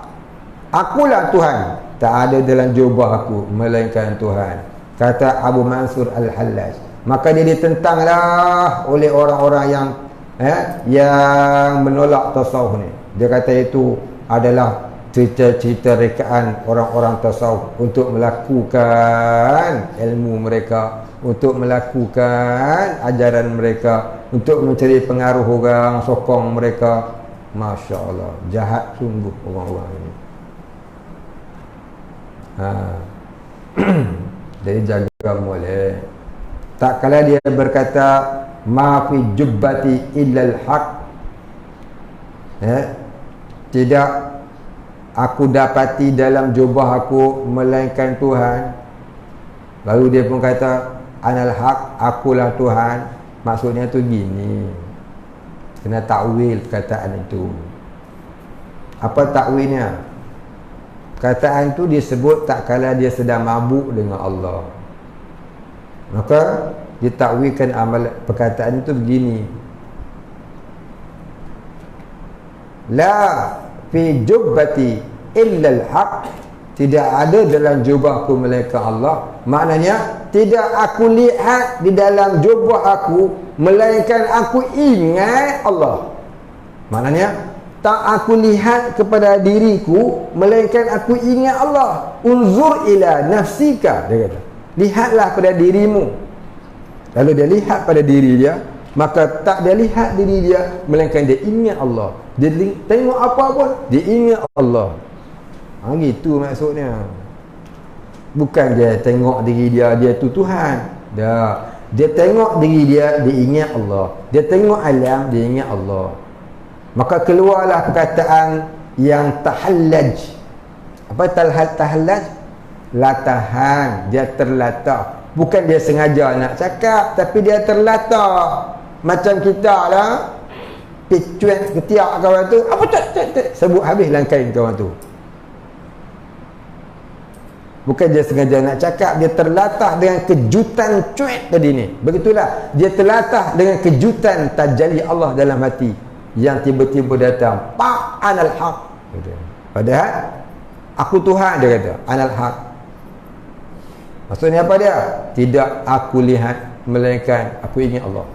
Akulah Tuhan, tak ada dalam jubah aku melainkan Tuhan, kata Abu Mansur Al-Hallaj. Maka dia ditentanglah oleh orang-orang yang menolak tasawuf ni. Dia kata itu adalah cerita-cerita rekaan orang-orang tasawuf untuk melakukan ilmu mereka, untuk melakukan ajaran mereka, untuk mencari pengaruh orang, sokong mereka. Masya Allah, jahat sungguh orang-orang ini. Jadi jaga molek. Tak kala dia berkata ma fi jubbati illal haq, tidak aku dapati dalam jubah aku melainkan Tuhan. Lalu dia pun kata anal haq, akulah Tuhan. Maksudnya tu gini, kena takwil perkataan itu. Apa takwilnya? Perkataan tu disebut tak kala dia sedang mabuk dengan Allah, maka ditakwilkan amal perkataan itu begini: la fi jubbati illa al-haq, tidak ada dalam jubahku melainkan Allah. Maknanya tidak aku lihat di dalam jubah aku melainkan aku ingat Allah. Maknanya tak aku lihat kepada diriku melainkan aku ingat Allah. Unzur ila nafsika, dia kata, lihatlah pada dirimu. Lalu dia lihat pada diri dia, maka tak dia lihat diri dia melainkan dia ingat Allah. Dia tengok apa pun dia ingat Allah. Gitu maksudnya. Bukan dia tengok diri dia tu Tuhan. Dia tengok diri dia ingat Allah. Dia tengok alam, dia ingat Allah. Maka keluarlah perkataan yang tahallaj. Apa tahallaj? Latahan, dia terlatah. Bukan dia sengaja nak cakap, tapi dia terlatah. Macam kita lah, picuan ketiak kawan tu, apa tak sebut habis langkain kawan tu. Bukan dia sengaja nak cakap, dia terlatah dengan kejutan cuit tadi ni. Begitulah, dia terlatah dengan kejutan tajalli Allah dalam hati yang tiba-tiba datang. Pak anal haq. Padahal aku Tuhan, dia kata anal haq. Maksudnya apa dia? Tidak aku lihat melainkan aku ingat Allah.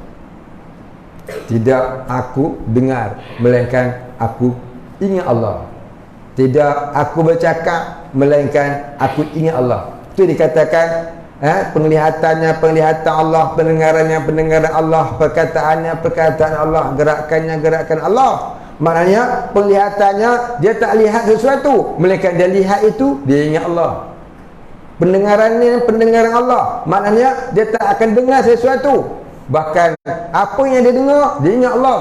Tidak aku dengar melainkan aku ingat Allah. Tidak aku bercakap melainkan aku ingat Allah. Itu dikatakan penglihatan Allah, pendengaran Allah, perkataan Allah, gerakan Allah. Maknanya penglihatannya dia tak lihat sesuatu melainkan dia lihat itu dia ingat Allah. Pendengaran Allah, maknanya dia tak akan dengar sesuatu, bahkan apa yang dia dengar dia ingat Allah.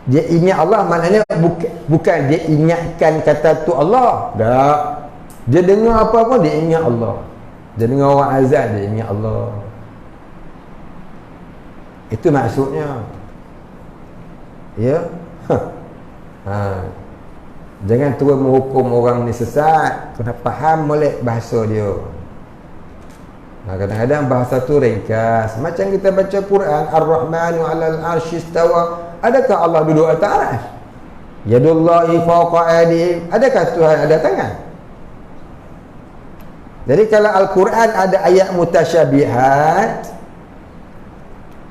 Dia ingat Allah maknanya bukan dia ingatkan kata tu Allah. Tak. Dia dengar apa pun dia ingat Allah. Dia dengar orang azan dia ingat Allah. Itu maksudnya. Ya. Jangan terus menghukum orang ni sesat. Kena faham molek bahasa dia. Kadang-kadang bahasa tu ringkas. Macam kita baca Quran, Ar-Rahmanu 'alal 'arsy istawa. Adakah Allah duduk atas arsy? Yadullahi fawqa aydihim. Adakah Tuhan ada tangan? Jadi kalau Al-Quran ada ayat mutasyabihat,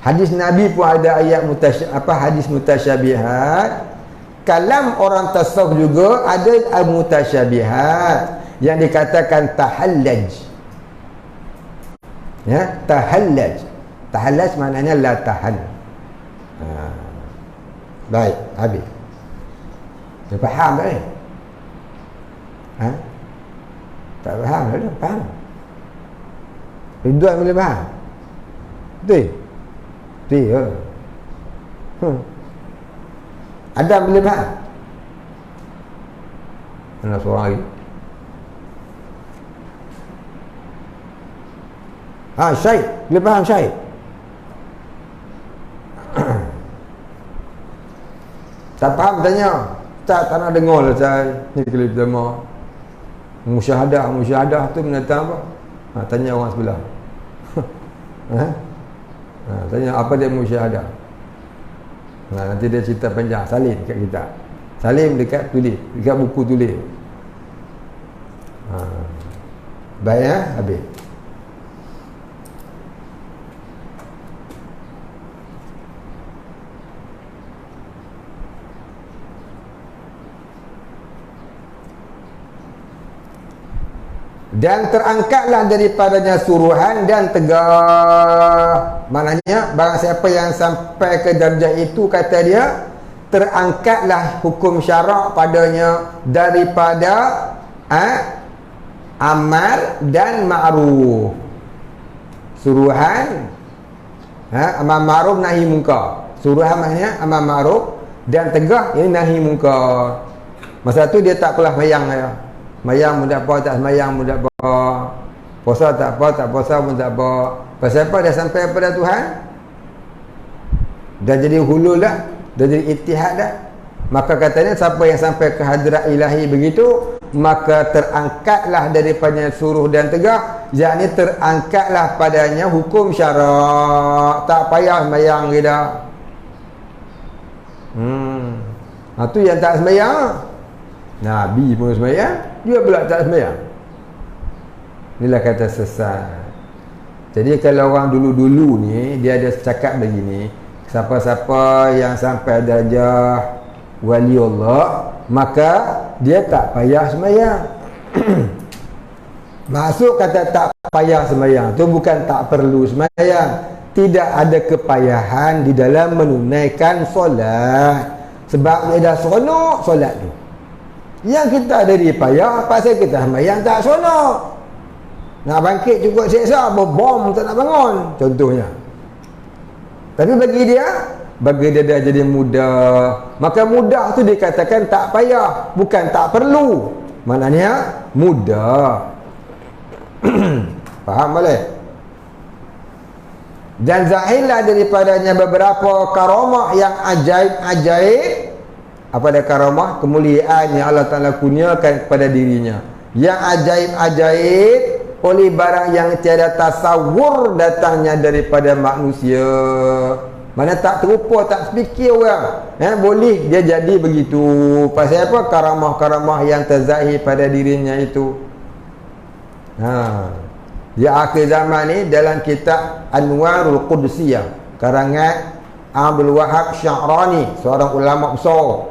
hadis Nabi pun ada ayat hadis mutasyabihat. Kalam orang tasawuf juga ada mutasyabihat yang dikatakan tahallaj. Ya, tahallaj. Tahallaj maknanya la tahan. Baik, habis. Dia faham tak ni? Tak faham tak dia? Faham? Ridwan boleh faham? Betul? Betul ya? Adam boleh faham? Mana seorang lagi? Syahid boleh faham Syahid? Tak faham tanya. Tak nak dengar lah saya. Ni kali pertama. Musyahadah tu mendatang apa? Tanya orang sebelah. Tanya apa dia musyahadah. Nanti dia cerita panjang. Salin dekat kita. Salin dekat tulis, dekat buku tulis. Baik ya, habis. Dan terangkatlah daripadanya suruhan dan tegah. Maknanya barang siapa yang sampai ke darjah itu, kata dia, terangkatlah hukum syarak padanya daripada amar dan ma'ruf. Suruhan, amar ma'ruf, nahi munkar. Suruhan maknanya amar ma'ruf, dan tegah ini nahi munkar. Masa tu dia tak apalah mayang dia. Mayang pun tak apa, tak semayang pun tak apa, puasa tak apa, tak puasa pun tak apa. Pasal apa? Dah sampai pada Tuhan, dah jadi hulul dah, dah jadi ittihad dah. Maka katanya siapa yang sampai ke hadrat ilahi begitu, maka terangkatlah daripada suruh dan tegah, yakni terangkatlah padanya hukum syarak. Tak payah semayang ke dah. Itu yang tak semayang. Nabi pun semayang, dia pula tak semayang. Inilah kata sesat. Jadi kalau orang dulu-dulu ni, dia ada cakap begini, siapa-siapa yang sampai darjah wali Allah, maka dia tak payah semayang. Maksud kata tak payah semayang tu bukan tak perlu semayang. Tidak ada kepayahan di dalam menunaikan solat, sebab dia dah seronok solat tu. Yang kita ada di payah pasal kita semayang tak seronok. Nak bangkit cukup seksa, bom tak nak bangun, contohnya. Tapi bagi dia dah jadi mudah. Maka mudah tu dikatakan tak payah, bukan tak perlu. Maknanya mudah. Faham boleh? Dan zahirlah daripadanya beberapa karamah yang ajaib-ajaib. Apa ada karamah? Kemuliaan yang Allah Ta'ala kurniakan kepada dirinya, yang ajaib-ajaib oleh barang yang tiada tasawur datangnya daripada manusia. Mana tak terupa, tak sepikir orang. Boleh dia jadi begitu. Pasal apa? Karamah-karamah yang terzahir pada dirinya itu. Di akhir zaman ni, dalam kitab Anwarul Qudsiyah karangan Abdul Wahab Sya'rani, seorang ulama besar,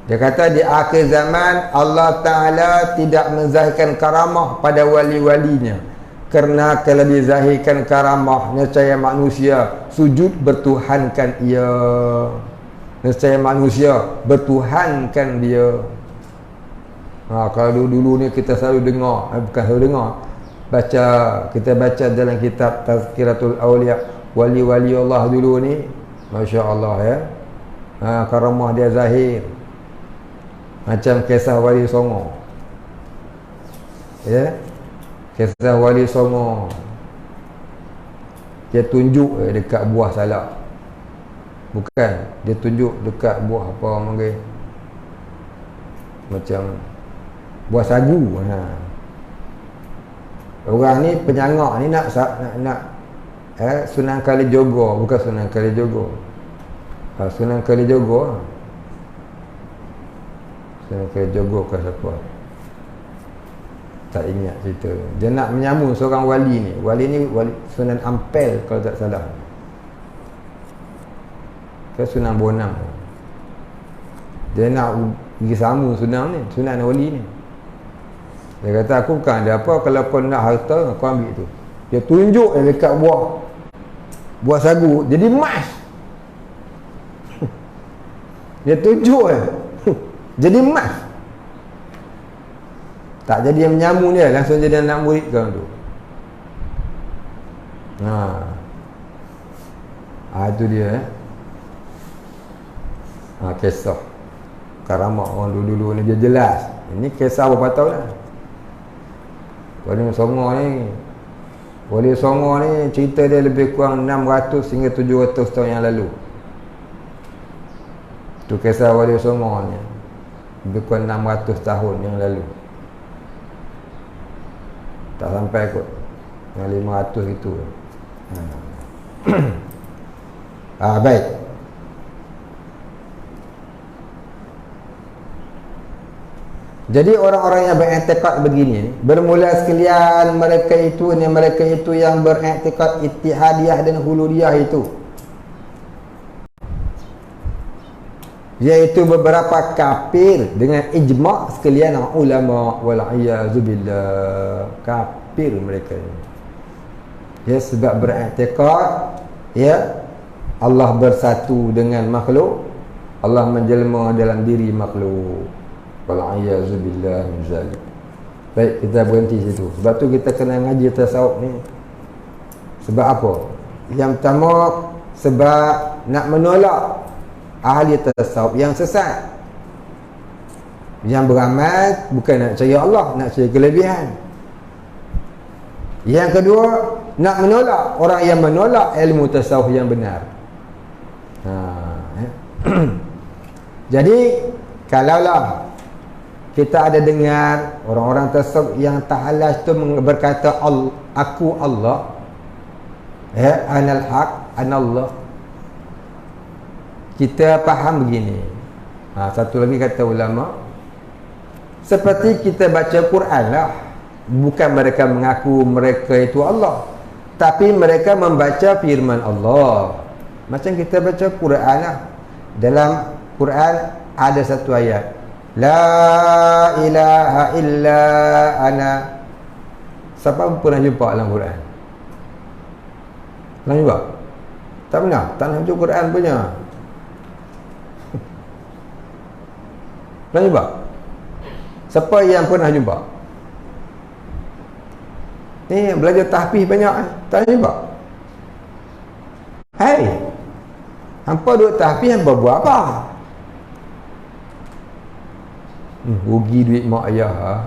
dia kata di akhir zaman Allah Ta'ala tidak menzahirkan karamah pada wali-walinya, kerana kalau dizahirkan karamah, nescaya manusia sujud bertuhankan ia. Nescaya manusia bertuhankan dia. Kalau dulu ni kita selalu dengar, bukan selalu dengar, kita baca dalam kitab Tazkiratul Awliya, wali-wali Allah dulu ni, Masya Allah ya, karamah dia zahir. Macam kisah Wali Songo, ya, kisah Wali Songo, dia tunjuk dekat buah salak. Bukan, dia tunjuk dekat buah apa orang panggil, macam buah sagu. Orang ni penyangak ni nak Sunan Kalijogo, bukan Sunan Kalijogo, Sunan Kalijogo, Sunan Kalijogo ke siapa, tak ingat cerita. Dia nak menyambung seorang wali ni. Wali ni wali Sunan Ampel kalau tak salah, ke Sunan Bonang. Dia nak pergi sambung Sunan ni, Sunan wali ni. Dia kata, aku bukan ada apa, kalau kau nak harta, kau ambil tu. Dia tunjuk dekat buah sagu, jadi emas. Dia tunjuk jadi emas. Tak jadi yang menyambung dia, langsung jadi anak murid kau tu. Itu dia kisah karamah orang dulu-dulu ni. Dia jelas. Ini kisah berapa tahun dah. Wali Songo ni cerita dia lebih kurang 600 hingga 700 tahun yang lalu. Itu kisah Wali Songo ni lebih kurang 600 tahun yang lalu. Tak sampai kot yang 500 itu. Baik. Jadi orang-orang yang beriktikad begini, bermula sekalian mereka itu yang beriktikad ittihadiyah dan hululiyah itu, iaitu beberapa kafir dengan ijma' sekalian ulama, wal-iyazubillah, kafir mereka ini. Ya, sebab beriktikad ya Allah bersatu dengan makhluk, Allah menjelma dalam diri makhluk, wal-iyazubillah min zalik. Baik, kita berhenti situ. Sebab tu kita kena ngaji tasawuf ni. Sebab apa? Yang pertama, sebab nak menolak ahli tasawuf yang sesat, yang beramal bukan nak cari Allah, nak cari kelebihan. Yang kedua, nak menolak orang yang menolak ilmu tasawuf yang benar. Jadi kalaulah kita ada dengar orang-orang tasawuf yang ta'alas tu berkata aku Allah, anal haq, anallah, kita faham begini. Satu lagi kata ulama, seperti kita baca Quran lah, bukan mereka mengaku mereka itu Allah, tapi mereka membaca firman Allah. Macam kita baca Quran lah. Dalam Quran ada satu ayat, la ilaha illa ana. Siapa pernah jumpa dalam Quran? Pernah jumpa? Tak pernah? Tak nak baca Quran punya. Pernah jumpa? Siapa yang pernah jumpa? Ni belajar tahfiz banyak tak jumpa? Hai, hampa duduk tahfiz, hampa buat apa? Rugi duit mak ayah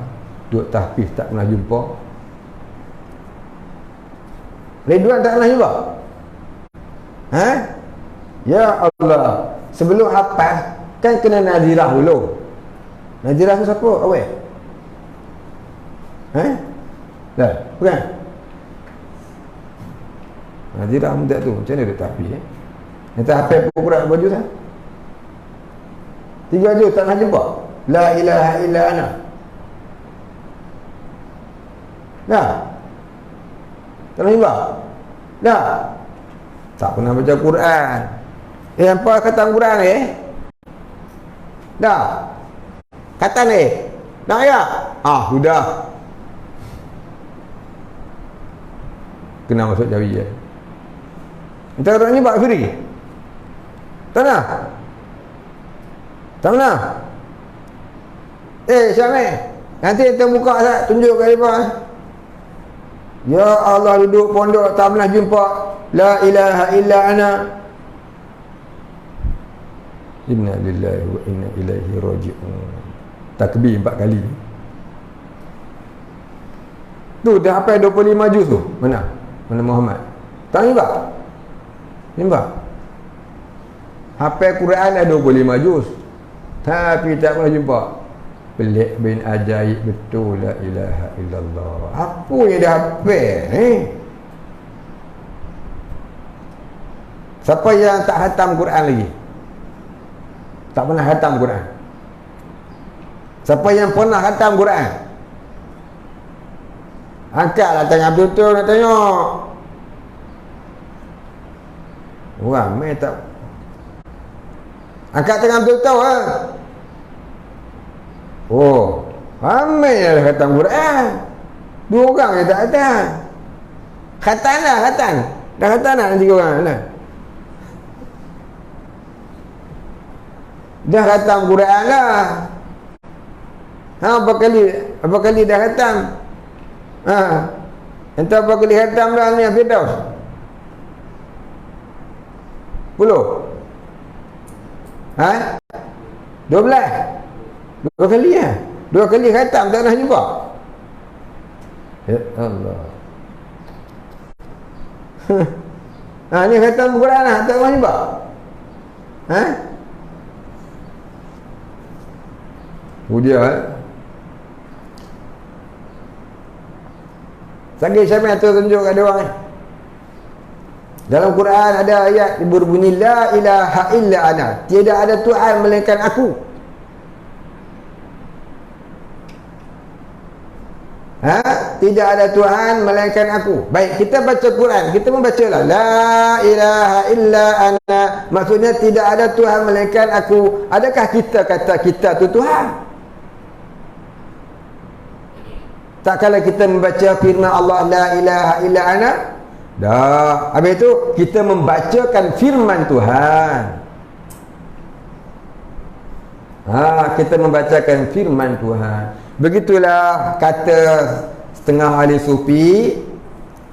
duduk tahfiz tak pernah jumpa. Ridwan tak pernah jumpa? Ya Allah, sebelum hafal kan kena nazirah dulu. Nazirah tu siapa? Awak? Dah, bukan? Nazirah muda tu macam mana dia tahfiz Nanti hafal pura-pura baju sah 3 juz tak nak jumpa. La ilaha illa ana. Dah? Tak nak jumpa? Dah? Tak pernah baca Quran. Apa kata Quran Dah? Kata ni? Nak ya? Sudah. Kena masuk jawi Entah orang ni buat free. Tak nak? Tak nak? Syamil, nanti kita buka sat, tunjuk kat mereka. Ya Allah, duduk pondok tak pernah jumpa la ilaha illa ana. Inna lillahi wa inna ilaihi raji'un. Takbir 4 kali. Tu dah hafal 25 juz tu. Mana Muhammad? Tak nampak? Nampak? Hafal Quran ada 25 juz, tapi tak pernah jumpa. Pelik bin ajaib betul, la ilaha illallah. Apa yang dah hafal Siapa yang tak khatam Quran lagi? Tak pernah khatam Quran? Siapa yang pernah khatam Quran? Angkatlah tangan betul-betul nak tengok. Ramai tak? Angkat tangan betul-betul ramai yang khatam Quran. 2 orang yang tak khatam. Khatam lah, khatam. Dah khatam nak 3 orang lah. Dah khatam Quran lah. Berapa kali dah khatam? Entah berapa kali khatam dah ni Firdaus? 10? 12? 2 kali 2 kali khatam tak nak jumpa. Ya Allah. Ni khatam Quran lah, tak nak jumpa. Dia Sagi siapa yang tunjuk kat dia orang ni? Dalam Quran ada ayat berbunyi la ilaha illa ana. Tiada ada Tuhan melainkan aku. tidak ada Tuhan melainkan aku. Baik, kita baca Quran, kita membacalah la ilaha illa ana, maksudnya tidak ada Tuhan melainkan aku. Adakah kita kata kita tu Tuhan? Tak kala kita membaca firman Allah la ilaha illa ana, dah. Habis itu kita membacakan firman Tuhan. Kita membacakan firman Tuhan. Begitulah kata setengah ahli sufi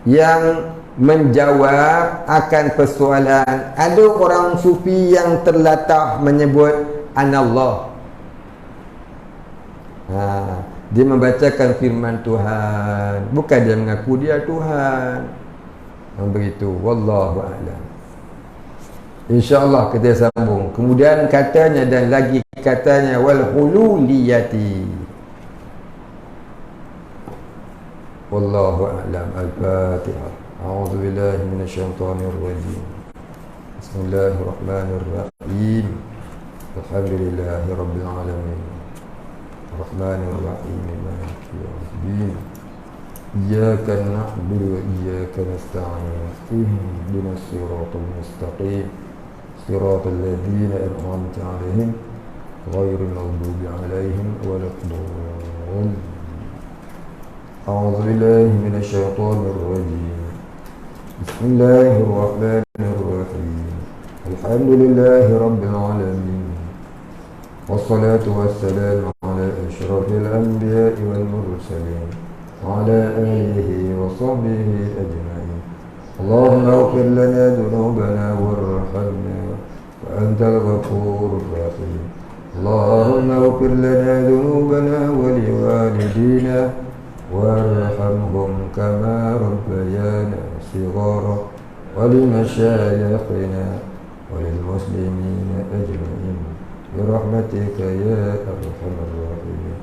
yang menjawab akan persoalan. Ada orang sufi yang terlatah menyebut anallah. Dia membacakan firman Tuhan, bukan dia mengaku dia Tuhan. Begitu, wallahu a'lam. InsyaAllah kita sambung. Kemudian katanya, dan lagi katanya, wal hululiyati. Wallahu a'lam. Al-Fatihah. A'udzu billahi minasyaitonir rajim. Bismillahirrahmanirrahim. Alhamdulillahi rabbil alamin. Ar-Rahmanir Rahim. Maliki yaumiddin. Iyyaka na'budu wa iyyaka nasta'in. Ihdinas siratal mustaqim. صراط الذين أنعمت عليهم غير المغضوب عليهم ولا الضالين. أعوذ بالله من الشيطان الرجيم. بسم الله الرحمن الرحيم. الحمد لله رب العالمين، والصلاة والسلام على أشرف الأنبياء والمرسلين وعلى آله وصحبه أجمعين. اللهم اغفر لنا ذنوبنا وارحمنا وأنت الغفور الرحيم. اللهم اغفر لنا ذنوبنا ولوالدينا وارحمهم كما ربيانا صغارا ولمشايخنا وللمسلمين أجمعين برحمتك يا أرحم الراحمين.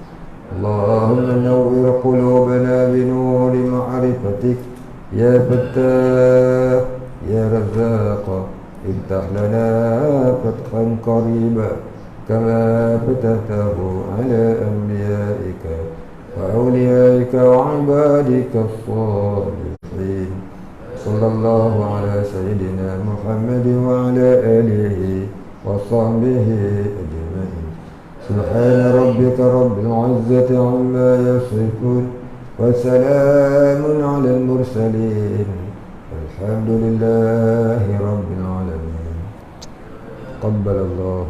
اللهم نور قلوبنا بنور معرفتك يا فتاح يا رزاق، افتح لنا فتحا قريبا كما فتحته على أنبيائك وأوليائك وعبادك الصالحين. صلى الله على سيدنا محمد وعلى آله وصحبه أجمعين. سبحان ربك رب العزة عما يصفون وسلام على المرسلين والحمد لله رب العالمين. تقبل الله